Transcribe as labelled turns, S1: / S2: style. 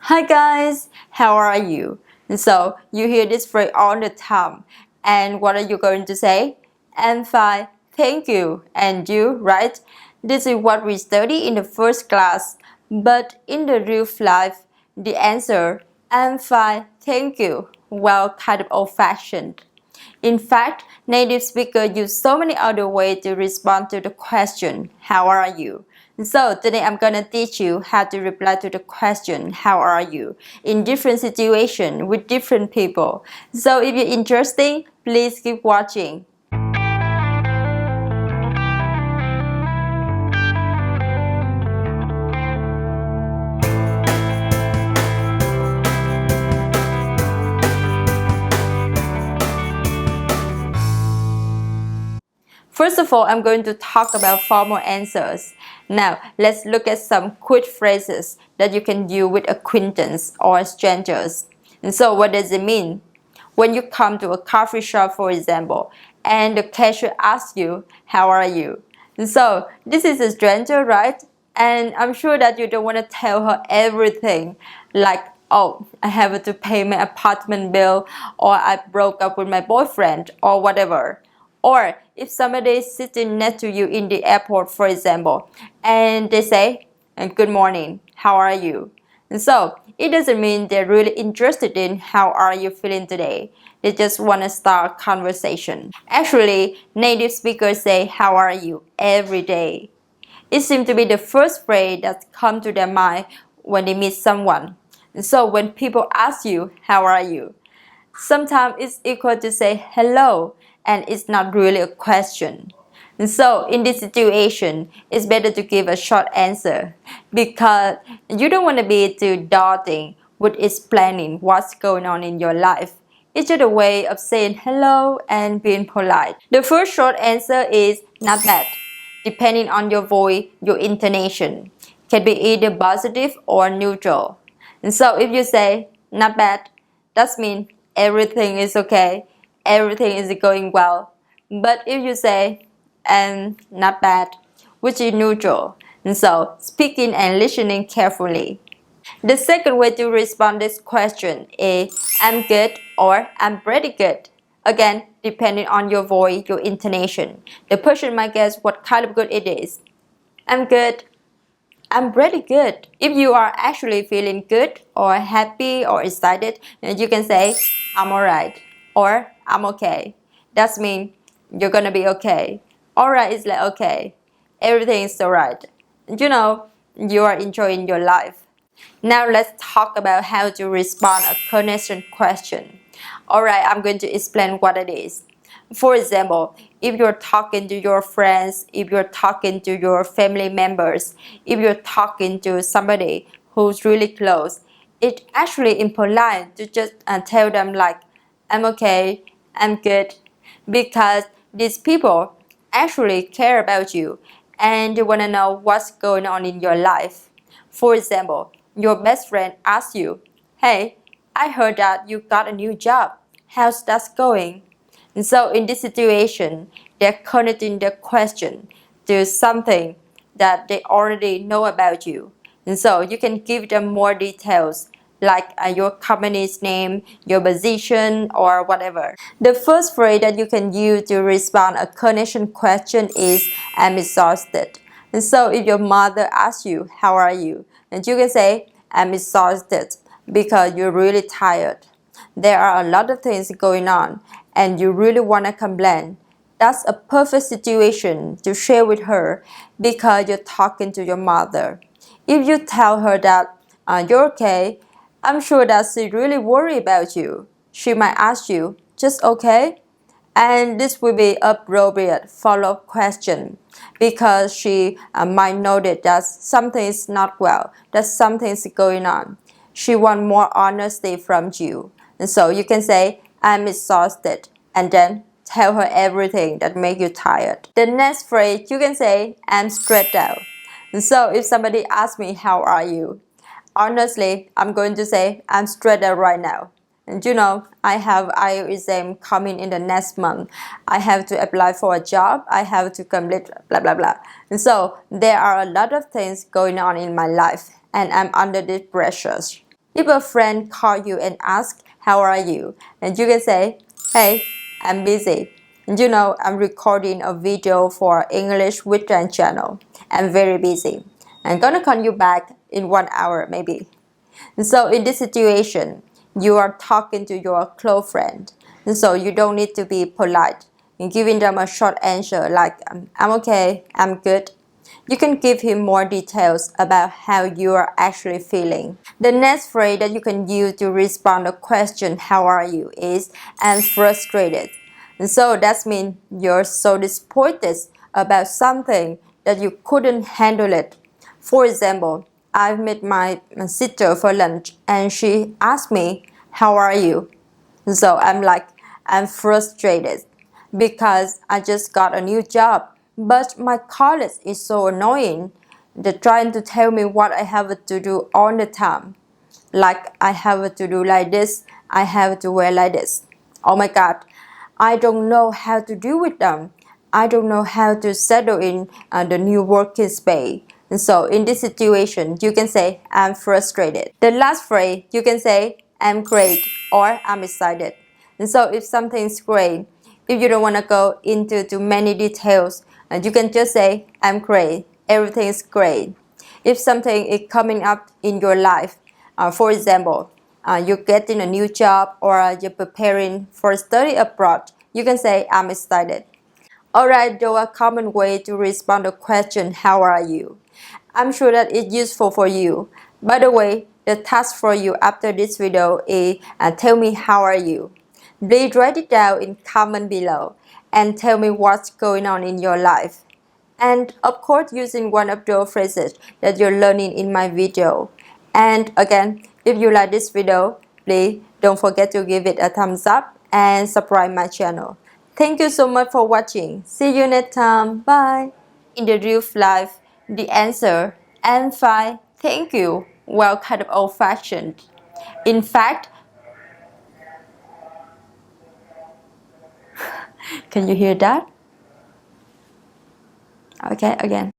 S1: Hi guys, how are you? So you hear this phrase all the time, and what are you going to say? I'm fine, thank you. And you, right? This is what we study in the first class, but in the real life, the answer, I'm fine, thank you, well, kind of old-fashioned. In fact, native speakers use so many other ways to respond to the question, how are you? So today I'm gonna teach you how to reply to the question, how are you? In different situations with different people. So if you're interested, please keep watching. First of all, I'm going to talk about formal answers. Now, let's look at some quick phrases that you can use with acquaintance or strangers. And so, what does it mean? When you come to a coffee shop, for example, and the cashier asks you, how are you? And so, this is a stranger, right? And I'm sure that you don't want to tell her everything, like, oh, I have to pay my apartment bill, or I broke up with my boyfriend, or whatever. Or if somebody is sitting next to you in the airport, for example, and they say, good morning, how are you? And so it doesn't mean they're really interested in how are you feeling today. They just want to start a conversation. Actually, native speakers say how are you every day. It seems to be the first phrase that comes to their mind when they meet someone. And so when people ask you how are you, sometimes it's equal to say hello, and it's not really a question. And so in this situation, it's better to give a short answer because you don't want to be too daunting with explaining what's going on in your life. It's just a way of saying hello and being polite. The first short answer is not bad, depending on your voice, your intonation. Can be either positive or neutral. And so if you say not bad, that means everything is okay, everything is going well. But if you say not bad, which is neutral, and so speaking and listening carefully. The second way to respond to this question is I'm good or I'm pretty good. Again, depending on your voice, your intonation, the person might guess what kind of good it is. I'm good. I'm pretty good. If you are actually feeling good or happy or excited, you can say, I'm alright or I'm okay. That means you're gonna be okay. Alright is like okay. Everything is alright. You are enjoying your life. Now let's talk about how to respond a connection question. Alright, I'm going to explain what it is. For example, if you're talking to your friends, if you're talking to your family members, if you're talking to somebody who's really close, it's actually impolite to just tell them like, I'm okay, I'm good, because these people actually care about you and they want to know what's going on in your life. For example, your best friend asks you, hey, I heard that you got a new job. How's that going? And so in this situation, they're connecting the question to something that they already know about you. And so you can give them more details like your company's name, your position, or whatever. The first phrase that you can use to respond a connection question is I'm exhausted. And so if your mother asks you, how are you? And you can say, I'm exhausted because you're really tired. There are a lot of things going on and you really want to complain. That's a perfect situation to share with her because you're talking to your mother. If you tell her that you're okay, I'm sure that she really worried about you. She might ask you, just okay? And this will be appropriate follow-up question because she might notice that something is not well, that something is going on. She wants more honesty from you. And so you can say, I'm exhausted, and then tell her everything that makes you tired. The next phrase, you can say, I'm stressed out. And so if somebody asks me, how are you? Honestly, I'm going to say, I'm stressed out right now. And I have IELTS exam coming in the next month. I have to apply for a job. I have to complete blah, blah, blah. And so there are a lot of things going on in my life and I'm under this pressure. If a friend calls you and asks, how are you? And you can say, hey, I'm busy. And you know, I'm recording a video for English with Trang channel. I'm very busy. I'm gonna call you back in 1 hour maybe. And so in this situation, you are talking to your close friend. And so you don't need to be polite and giving them a short answer like, I'm okay, I'm good. You can give him more details about how you are actually feeling. The next phrase that you can use to respond to the question, how are you, is I'm frustrated. And so that means you're so disappointed about something that you couldn't handle it. For example, I met my sister for lunch and she asked me, how are you? So I'm like, I'm frustrated because I just got a new job, but my colleague is so annoying. They're trying to tell me what I have to do all the time. Like I have to do like this, I have to wear like this. Oh my God, I don't know how to deal with them. I don't know how to settle in the new working space. And so in this situation, you can say, I'm frustrated. The last phrase, you can say, I'm great or I'm excited. And so if something's great, if you don't want to go into too many details, you can just say, I'm great, everything is great. If something is coming up in your life, for example, you're getting a new job or you're preparing for study abroad, you can say, I'm excited. Alright, those are common way to respond to question, how are you? I'm sure that it's useful for you. By the way, the task for you after this video is tell me how are you. Please write it down in comment below and tell me what's going on in your life. And of course using one of those phrases that you're learning in my video. And again, if you like this video, please don't forget to give it a thumbs up and subscribe my channel. Thank you so much for watching. See you next time. Bye. In the real life, the answer, I'm fine, thank you, well, kind of old-fashioned. In fact, can you hear that? Okay, again.